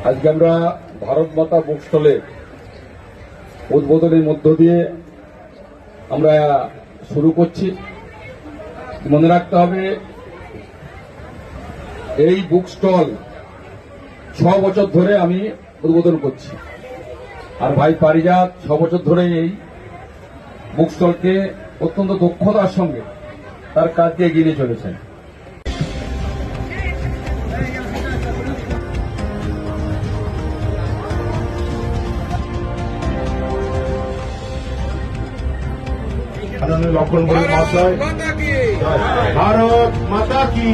আজকে আমরা ভারত মাতা বুক স্টলে উদ্বোধনের মধ্য দিয়ে আমরা শুরু করছি। মনে রাখতে হবে এই বুক স্টল 6 বছর ধরে আমি উদ্বোধন করছি, আর ভাই পারিজাত 6 বছর ধরে এই বুক স্টলকে অত্যন্ত দক্ষতার সঙ্গে তার কাজকে এগিয়ে নিয়ে চলেছেন। লক্ষণ বলে মহাশয়, ভারত মাতা কি,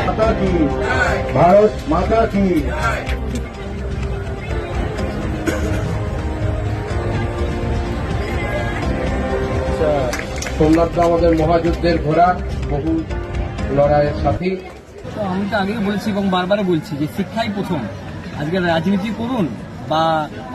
মাতা কি, ভারত মাতা কি। সোমনাথদা আমাদের মহাযুদ্ধের ঘোড়া, বহু লড়াইয়ের সাথী। তো আমি তো আগেই বলেছি এবং বারবার বলছি যে শিক্ষাই প্রথম। আজকে রাজনীতি করুন বা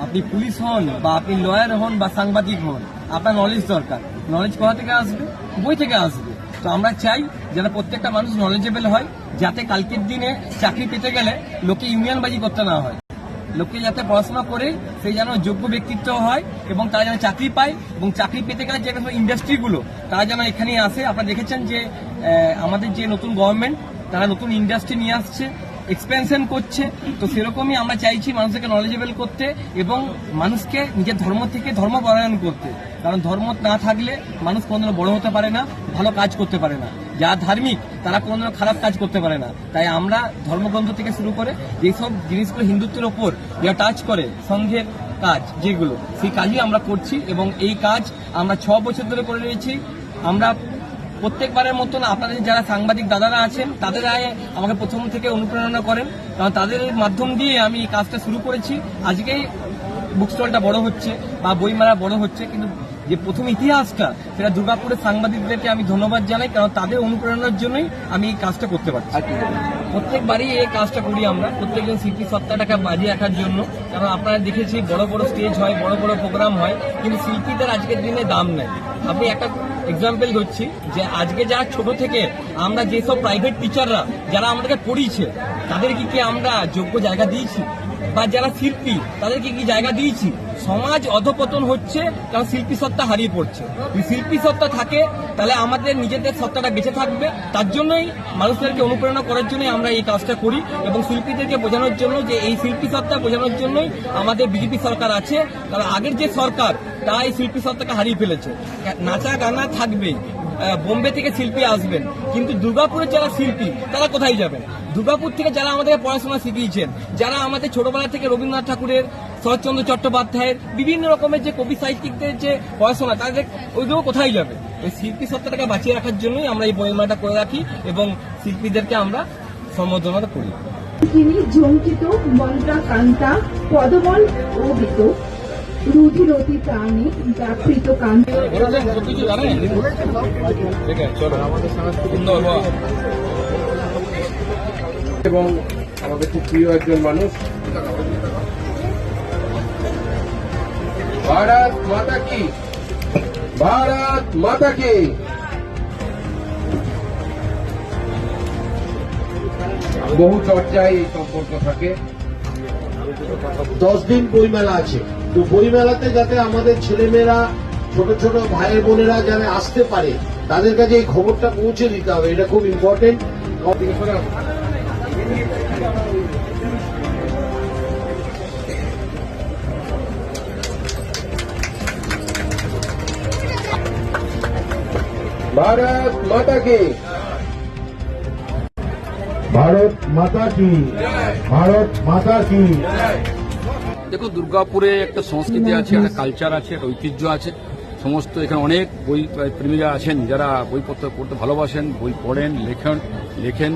আপনি পুলিশ হন বা আপনি লয়ার হন বা সাংবাদিক হন, আপনার নলেজ দরকার। নলেজ কোথা থেকে আসবে? বই থেকে আসবে। তো আমরা চাই যেন প্রত্যেকটা মানুষ নলেজেবল হয়, যাতে কালকের দিনে চাকরি পেতে গেলে লোকে ইউনিয়নবাজি করতে না হয়। লোকে যাতে পড়াশোনা করে সেই যেন যোগ্য ব্যক্তিত্ব হয় এবং তারা যেন চাকরি পায়, এবং চাকরি পেতে গেলে যে ইন্ডাস্ট্রিগুলো তারা যেন এখানেই আসে। আপনারা দেখেছেন যে আমাদের যে নতুন গভর্নমেন্ট, তারা নতুন ইন্ডাস্ট্রি নিয়ে আসছে, এক্সপেনশন করছে। তো সেরকমই আমরা চাইছি মানুষকে নলেজেবল করতে এবং মানুষকে নিজের ধর্ম থেকে ধর্ম পরায়ণ করতে। কারণ ধর্ম না থাকলে মানুষ কোনোদিনও বড় হতে পারে না, ভালো কাজ করতে পারে না। যারা ধার্মিক তারা কোনোদিনও খারাপ কাজ করতে পারে না। তাই আমরা ধর্মগ্রন্থ থেকে শুরু করে যেসব জিনিসগুলো হিন্দুত্বের ওপর যা টাচ করে, সংঘের কাজ যেগুলো, সেই কাজই আমরা করছি এবং এই কাজ আমরা 6 বছর ধরে করে রয়েছি। আমরা প্রত্যেকবারের মতন আপনাদের যারা সাংবাদিক দাদারা আছেন তাদের আমাকে প্রথম থেকে অনুপ্রেরণা করেন, কারণ তাদের মাধ্যম দিয়ে আমি এই কাজটা শুরু করেছি। আজকেই বুক স্টলটা বড় হচ্ছে বা বইমেলা বড় হচ্ছে, কিন্তু যে প্রথম ইতিহাসটা সেটা দুর্গাপুরের সাংবাদিকদেরকে আমি ধন্যবাদ জানাই, কারণ তাদের অনুপ্রেরণার জন্যই আমি এই কাজটা করতে পারছি। প্রত্যেকবারই এই কাজটা করি আমরা, প্রত্যেকদিন শিল্পী সত্তাটাকে বাজিয়ে রাখার জন্য। কারণ আপনারা দেখেছি বড় বড় স্টেজ হয়, বড় বড় প্রোগ্রাম হয়, কিন্তু শিল্পীদের আজকের দিনে দাম নেই। আপনি একটা এক্সাম্পল ধরছি যে আজকে যারা ছোট থেকে আমরা যেসব প্রাইভেট টিচাররা যারা আমাদেরকে পড়িয়েছে তাদেরকে কি আমরা যোগ্য জায়গা দিয়েছি? বা যারা শিল্পী তাদেরকে কি জায়গা দিয়েছি? সমাজ অধপতন হচ্ছে কারণ শিল্পী সত্তা হারিয়ে পড়ছে। যদি শিল্পী সত্তা থাকে তাহলে আমাদের নিজেদের সত্তাটা বেঁচে থাকবে। তার জন্যই মানুষদেরকে অনুপ্রেরণা করার জন্যই আমরা এই কাজটা করি এবং শিল্পীদেরকে বোঝানোর জন্য যে এই শিল্পী সত্তা বোঝানোর জন্যই আমাদের বিজেপি সরকার আছে। কারণ আগের যে সরকার তা এই শিল্পী সত্তাকে হারিয়ে ফেলেছে। নাচা গানা থাকবেই, বোম্বে থেকে শিল্পী আসবেন, কিন্তু দুর্গাপুরের যারা শিল্পী তারা কোথায় যাবেন? দুর্গাপুর থেকে যারা আমাদের পড়াশোনা শিখিয়েছেন, যারা আমাদের ছোটবেলা থেকে রবীন্দ্রনাথ ঠাকুরের, শরৎচন্দ্র চট্টোপাধ্যায়ের, বিভিন্ন রকমের যে কবি সাহিত্যিকদের যে পড়াশোনা, তাদের ওইগুলো কোথায় যাবে? এই শিল্পী সত্তাটাকে বাঁচিয়ে রাখার জন্যই আমরা এই বইমেলাটা করে রাখি এবং শিল্পীদেরকে আমরা সম্বর্ধনা করি। তিনি জঙ্কিত মন্ত্রাকান্তা পদমল ওবিত রুধিরতি প্রাণী ব্যাপৃত কান্ত। এবং আমাদের খুব প্রিয় একজন মানুষ, ভারত মাতা কি, ভারত মাতা কি। বহু চর্চায় এই সম্পর্ক থাকে। 10 দিন বইমেলা আছে, তো বইমেলাতে যাতে আমাদের ছেলেমেয়েরা, ছোট ছোট ভাই বোনেরা যারা আসতে পারে তাদের কাছে এই খবরটা পৌঁছে দিতে হবে, এটা খুব ইম্পর্টেন্ট। ভারত মাতা কি, ভারত মাতা কি, ভারত মাতা কি। দেখো, দুর্গাপুরে একটা সংস্কৃতি আছে, একটা কালচার আছে, একটা ঐতিহ্য আছে। সমস্ত এখানে অনেক বই প্রেমীরা আছেন যারা বইপত্র পড়তে ভালোবাসেন, বই পড়েন, লেখেন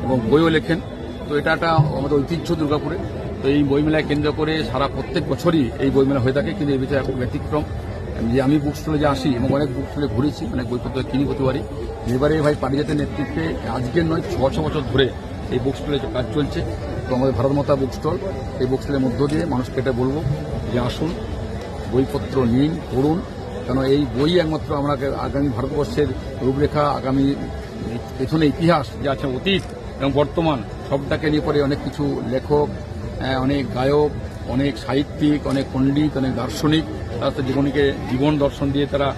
এবং বইও লেখেন। তো এটা একটা আমাদের ঐতিহ্য দুর্গাপুরে। তো এই বইমেলায় কেন্দ্র করে সারা প্রত্যেক বছরই এই বইমেলা হয়ে থাকে, কিন্তু এই বিষয়ে এখন ব্যতিক্রম যে আমি বুক স্টলে যে আসি এবং অনেক বুক স্টলে ঘুরেছি, অনেক বইপত্র কিনি প্রতিবারই। এবারে ভাই পারিজাতের নেতৃত্বে আজকের নয় 6 বছর ধরে এই বুক স্টলে কাজ চলছে। তো আমাদের ভারত মাতা বুক স্টল, এই বুক স্টলের মধ্য দিয়ে মানুষকে এটা বলবো যে আসুন, বইপত্র নিন, পড়ুন। কেন এই বই একমাত্র আমরা আগামী ভারতবর্ষের রূপরেখা, আগামী পেছনে ইতিহাস যে আছে, অতীত এবং বর্তমান, সবটাকে নিয়ে পরে অনেক কিছু লেখক অনেক গায়ক, অনেক সাহিত্যিক, অনেক পণ্ডিত, অনেক দার্শনিক তারা তাদের জীবন দর্শন দিয়ে তারা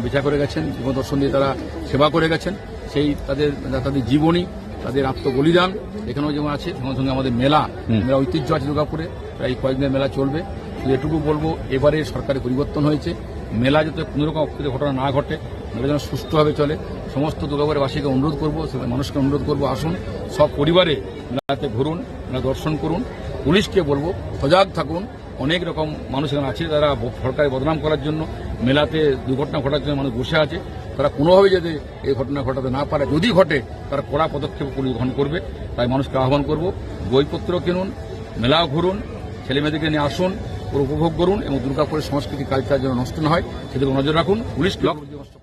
বিচার করে গেছেন, জীবন দর্শন দিয়ে তারা সেবা করে গেছেন। সেই তাদের জীবনী, তাদের আত্মবলিদান এখানেও যেমন আছে, সঙ্গে সঙ্গে আমাদের মেলা ঐতিহ্য আছে দুর্গাপুরে, প্রায় কয়েকদিনের মেলা চলবে। শুধু এটুকু বলবো, এবারে সরকারের পরিবর্তন হয়েছে, মেলা যাতে কোনোরকম অপ্রীতিকর ঘটনা না ঘটে, মেলা যেন সুষ্ঠুভাবে চলে। সমস্ত দুর্গাপুরের বাসীকে অনুরোধ করবো, মানুষকে অনুরোধ করবো, আসুন সব পরিবারে মেলাতে ঘুরুন, মেলা দর্শন করুন। পুলিশকে বলবো সজাগ থাকুন। অনেক রকম মানুষ এখানে আছে যারা সরকারের বদনাম করার জন্য, মেলাতে দুর্ঘটনা ঘটার জন্য মানুষ বসে আছে। তারা কোনোভাবে যাতে এই ঘটনা ঘটাতে না পারে, যদি ঘটে তারা কড়া পদক্ষেপ পুলিশ গ্রহণ করবে। তাই মানুষকে আহ্বান করব, বইপত্র কিনুন, মেলাও ঘুরুন, ছেলেমেয়েদেরকে নিয়ে আসুন, পুরো উপভোগ করুন এবং দুর্গাপুরের সংস্কৃতি কালচার যেন নষ্ট না হয় সেদিকে নজর রাখুন। পুলিশ